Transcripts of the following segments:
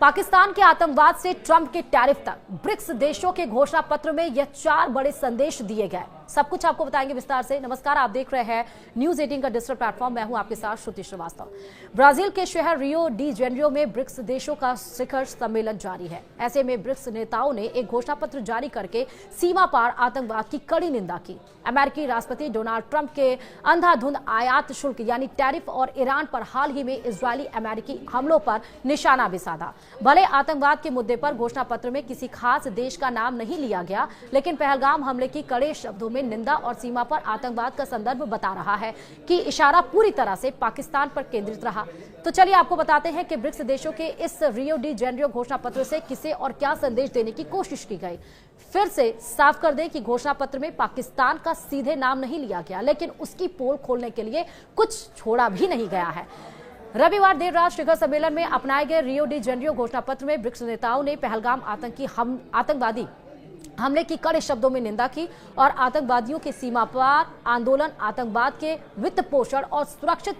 पाकिस्तान के आतंकवाद से ट्रंप के टैरिफ तक ब्रिक्स देशों के घोषणा पत्र में यह 4 बड़े संदेश दिए गए। सब कुछ आपको बताएंगे विस्तार से। नमस्कार, आप देख रहे हैं न्यूज 18 का डिजिटल प्लेटफॉर्म। मैं हूं आपके साथ श्रुति श्रीवास्तव। ब्राजील के शहर रियो डी जेनेरियो में ब्रिक्स देशों का शिखर सम्मेलन जारी है। ऐसे में ब्रिक्स नेताओं ने एक घोषणा पत्र जारी करके सीमा पार आतंकवाद की कड़ी निंदा की। अमेरिकी राष्ट्रपति डोनाल्ड ट्रंप के अंधाधुंध आयात शुल्क यानी टैरिफ और ईरान पर हाल ही में इजरायली अमेरिकी हमलों पर निशाना भी साधा। भले आतंकवाद के मुद्दे पर घोषणा पत्र में किसी खास देश का नाम नहीं लिया गया, लेकिन पहलगाम हमले की कड़े शब्दों में निंदा और सीमा पर आतंकवाद का संदर्भ बता रहा है कि इशारा पूरी तरह से पाकिस्तान पर केंद्रित रहा। तो चलिए आपको बताते हैं कि ब्रिक्स देशों के इस रियो डी जेनेरियो घोषणा पत्र से किसे और क्या संदेश देने की कोशिश की गई। फिर से साफ कर दें कि घोषणा पत्र में पाकिस्तान का सीधे नाम नहीं लिया गया, लेकिन उसकी पोल खोलने के लिए कुछ छोड़ा भी नहीं गया है। रविवार देर रात शिखर सम्मेलन में अपनाए गए रियो डी जेनेरियो घोषणा पत्र में ब्रिक्स नेताओं ने पहलगाम आतंकवादी हमले की कड़े शब्दों में निंदा की और आतंकवादियों के सीमा पार आंदोलन, आतंकवाद के वित्त पोषण और सुरक्षित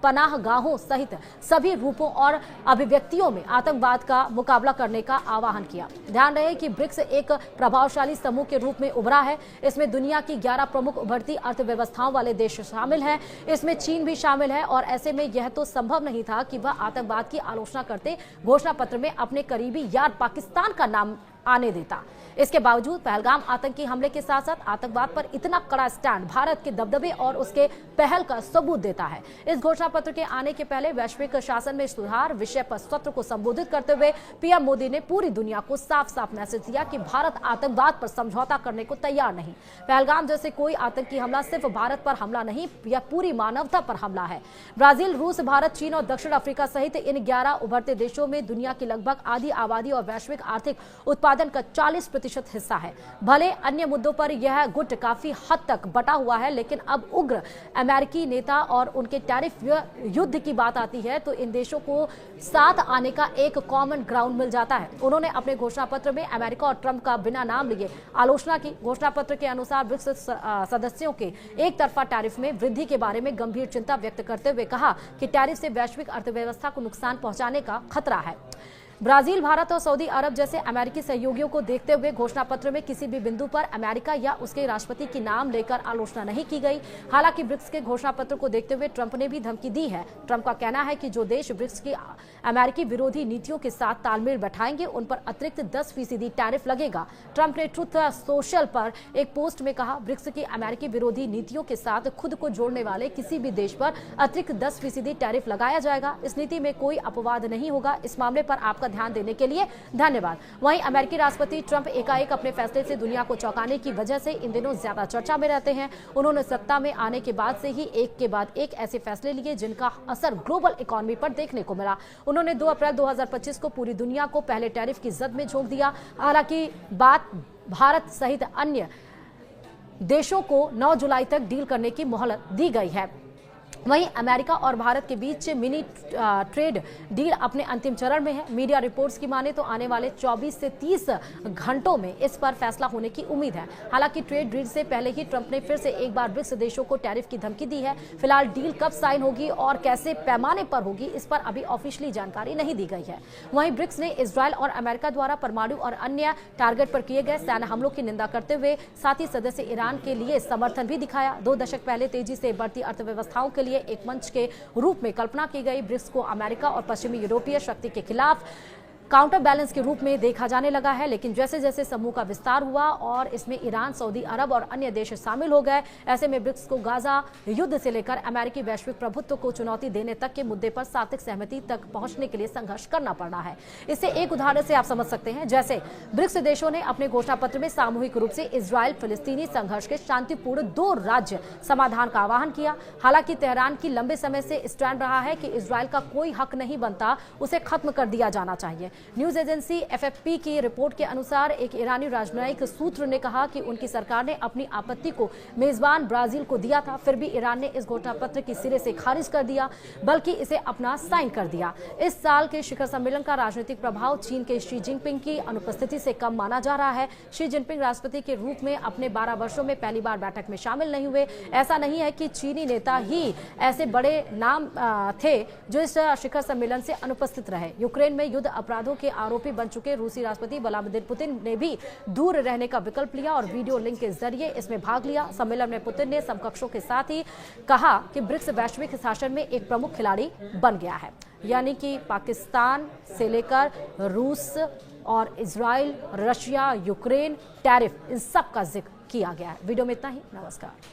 पनाहगाहों सहित सभी रूपों और अभिव्यक्तियों में आतंकवाद का मुकाबला करने का आह्वान किया। ध्यान रहे कि ब्रिक्स एक प्रभावशाली समूह के रूप में उभरा है। इसमें दुनिया की 11 प्रमुख उभरती अर्थव्यवस्थाओं वाले देश शामिल हैं। इसमें चीन भी शामिल है और ऐसे में यह तो संभव नहीं था कि वह आतंकवाद की आलोचना करते घोषणा पत्र में अपने करीबी यार पाकिस्तान का नाम आने देता। इसके बावजूद पहलगाम आतंकी हमले के साथ साथ आतंकवाद पर इतना कड़ा स्टैंड भारत के दबदबे और उसके पहल का सबूत देता है। इस घोषणा पत्र के आने के पहले वैश्विक शासन में सुधार विषय पर सत्र को संबोधित करते हुए पीएम मोदी ने पूरी दुनिया को साफ साफ मैसेज दिया कि भारत आतंकवाद पर समझौता करने को तैयार नहीं। पहलगाम जैसे कोई आतंकी हमला सिर्फ भारत पर हमला नहीं, यह पूरी मानवता पर हमला है। ब्राजील, रूस, भारत, चीन और दक्षिण अफ्रीका सहित इन 11 उभरते देशों में दुनिया की लगभग आधी आबादी और वैश्विक आर्थिक उत्पादन का 40% हिस्सा है। भले अन्य मुद्दों पर यह गुट काफी हद तक बटा हुआ है, लेकिन अब उग्र अमेरिकी नेता और उनके टैरिफ युद्ध की बात आती है तो इन देशों को साथ आने का एक कॉमन ग्राउंड मिल जाता है। उन्होंने अपने घोषणा पत्र में अमेरिका और ट्रंप का बिना नाम लिए आलोचना की। घोषणा पत्र के अनुसार ब्रिक्स सदस्यों के एक तरफा टैरिफ में वृद्धि के बारे में गंभीर चिंता व्यक्त करते हुए कहा कि टैरिफ से वैश्विक अर्थव्यवस्था को नुकसान पहुंचाने का खतरा है। ब्राजील, भारत और सऊदी अरब जैसे अमेरिकी सहयोगियों को देखते हुए घोषणा पत्र में किसी भी बिंदु पर अमेरिका या उसके राष्ट्रपति की नाम लेकर आलोचना नहीं की गई। हालांकि ब्रिक्स के घोषणा पत्र को देखते हुए ट्रंप ने भी धमकी दी है। ट्रंप का कहना है कि जो देश ब्रिक्स की अमेरिकी विरोधी नीतियों के साथ तालमेल बैठाएंगे उन पर अतिरिक्त 10% टैरिफ लगेगा। ट्रंप ने ट्रुथ सोशल पर एक पोस्ट में कहा, ब्रिक्स की अमेरिकी विरोधी नीतियों के साथ खुद को जोड़ने वाले किसी भी देश पर अतिरिक्त 10% टैरिफ लगाया जाएगा। इस नीति में कोई अपवाद नहीं होगा। इस मामले पर आपका ध्यान देने के लिए धन्यवाद। वहीं अमेरिकी राष्ट्रपति ट्रंप एकाएक अपने फैसले से दुनिया को चौंकाने की वजह से इन दिनों ज्यादा चर्चा में रहते हैं। उन्होंने सत्ता में आने के बाद से ही एक के बाद एक ऐसे फैसले लिए जिनका असर ग्लोबल इकोनॉमी पर देखने को मिला। उन्होंने 2 अप्रैल 2025 को पूरी दुनिया को पहले टैरिफ की जद में झोंक दिया। हालांकि बात भारत सहित अन्य देशों को 9 जुलाई तक डील करने की मोहलत दी गई है। वहीं अमेरिका और भारत के बीच मिनी ट्रेड डील अपने अंतिम चरण में है। मीडिया रिपोर्ट्स की माने तो आने वाले 24 से 30 घंटों में इस पर फैसला होने की उम्मीद है। हालांकि ट्रेड डील से पहले ही ट्रंप ने फिर से एक बार ब्रिक्स देशों को टैरिफ की धमकी दी है। फिलहाल डील कब साइन होगी और कैसे पैमाने पर होगी, इस पर अभी ऑफिशियली जानकारी नहीं दी गई है। वहीं ब्रिक्स ने इजरायल और अमेरिका द्वारा परमाणु और अन्य टारगेट पर किए गए सैन्य हमलों की निंदा करते हुए साथ ही सदस्य ईरान के लिए समर्थन भी दिखाया। 2 दशक पहले तेजी से बढ़ती अर्थव्यवस्थाओं के लिए एक मंच के रूप में कल्पना की गई ब्रिक्स को अमेरिका और पश्चिमी यूरोपीय शक्ति के खिलाफ काउंटर बैलेंस के रूप में देखा जाने लगा है। लेकिन जैसे जैसे समूह का विस्तार हुआ और इसमें ईरान, सऊदी अरब और अन्य देश शामिल हो गए, ऐसे में ब्रिक्स को गाजा युद्ध से लेकर अमेरिकी वैश्विक प्रभुत्व को चुनौती देने तक के मुद्दे पर सार्थक सहमति तक पहुंचने के लिए संघर्ष करना पड़ना है। इससे एक उदाहरण से आप समझ सकते हैं, जैसे ब्रिक्स देशों ने अपने घोषणा पत्र में सामूहिक रूप से इजरायल फिलिस्तीनी संघर्ष के शांतिपूर्ण 2 राज्य समाधान का आह्वान किया। हालांकि तेहरान की लंबे समय से स्टैंड रहा है कि इजरायल का कोई हक नहीं बनता, उसे खत्म कर दिया जाना चाहिए। न्यूज एजेंसी एफएफपी की रिपोर्ट के अनुसार एक ईरानी राजनयिक सूत्र ने कहा कि उनकी सरकार ने अपनी आपत्ति को मेजबान ब्राजील को दिया था, फिर भी ईरान ने इस घोषणा पत्र की सिरे से खारिज कर दिया, बल्कि इसे अपना साइन कर दिया। इस साल के शिखर सम्मेलन का राजनीतिक प्रभाव चीन के शी जिनपिंग की अनुपस्थिति से कम माना जा रहा है। शी जिनपिंग राष्ट्रपति के रूप में अपने 12 वर्षों में पहली बार बैठक में शामिल नहीं हुए। ऐसा नहीं है कि चीनी नेता ही ऐसे बड़े नाम थे जो इस शिखर सम्मेलन से अनुपस्थित रहे। यूक्रेन में युद्ध अपराध अपराधों के आरोपी बन चुके रूसी राष्ट्रपति व्लादिमीर पुतिन ने भी दूर रहने का विकल्प लिया और वीडियो लिंक के जरिए इसमें भाग लिया। सम्मेलन में पुतिन ने समकक्षों के साथ ही कहा कि ब्रिक्स वैश्विक शासन में एक प्रमुख खिलाड़ी बन गया है, यानी कि पाकिस्तान से लेकर रूस और इजराइल, रशिया, यूक्रेन, टैरिफ, इन सब का जिक्र किया गया है। वीडियो में इतना ही। नमस्कार।